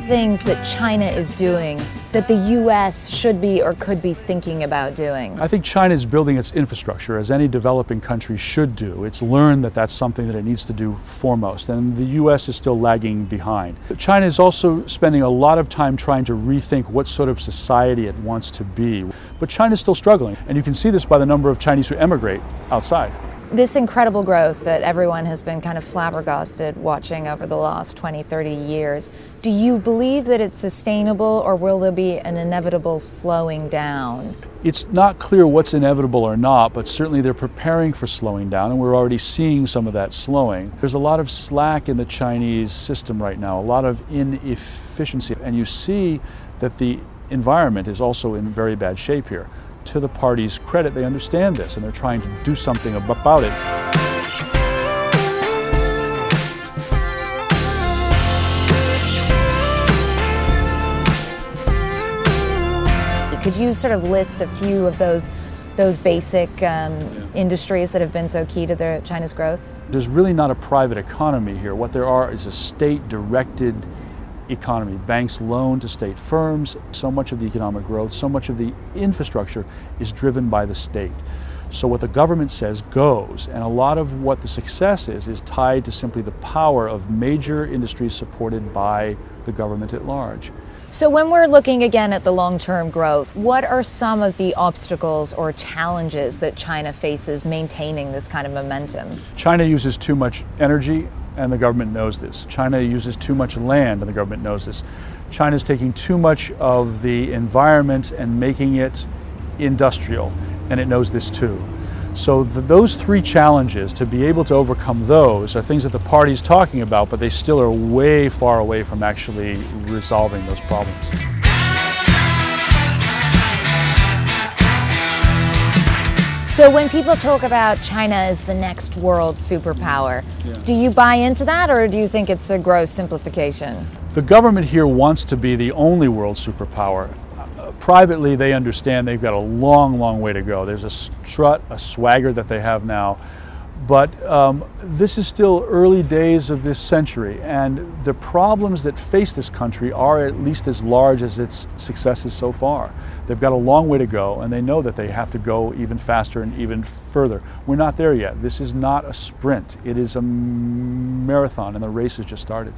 things that China is doing that the U.S. should be or could be thinking about doing? I think China is building its infrastructure, as any developing country should do. It's learned that that's something that it needs to do foremost, and the U.S. is still lagging behind. China is also spending a lot of time trying to rethink what sort of society it wants to be. But China is still struggling, and you can see this by the number of Chinese who emigrate outside. This incredible growth that everyone has been kind of flabbergasted watching over the last 20, 30 years, do you believe that it's sustainable, or will there be an inevitable slowing down? It's not clear what's inevitable or not, but certainly they're preparing for slowing down, and we're already seeing some of that slowing. There's a lot of slack in the Chinese system right now, a lot of inefficiency, and you see that the environment is also in very bad shape here. To the party's credit, they understand this, and they're trying to do something about it. Could you sort of list a few of those basic industries that have been so key to China's growth? There's really not a private economy here. What there are is a state-directed economy. Banks loan to state firms. So much of the economic growth, so much of the infrastructure is driven by the state. So what the government says goes, and a lot of what the success is tied to simply the power of major industries supported by the government at large. So when we're looking again at the long-term growth, what are some of the obstacles or challenges that China faces maintaining this kind of momentum? China uses too much energy, and the government knows this. China uses too much land, and the government knows this. China's taking too much of the environment and making it industrial, and it knows this too. So those three challenges, to be able to overcome those, are things that the party's talking about, but they still are way far away from actually resolving those problems. So when people talk about China as the next world superpower, do you buy into that, or do you think it's a gross simplification? The government here wants to be the only world superpower. Privately, they understand they've got a long, long way to go. There's a strut, a swagger that they have now. But this is still early days of this century, and the problems that face this country are at least as large as its successes so far. They've got a long way to go, and they know that they have to go even faster and even further. We're not there yet. This is not a sprint. It is a marathon, and the race has just started.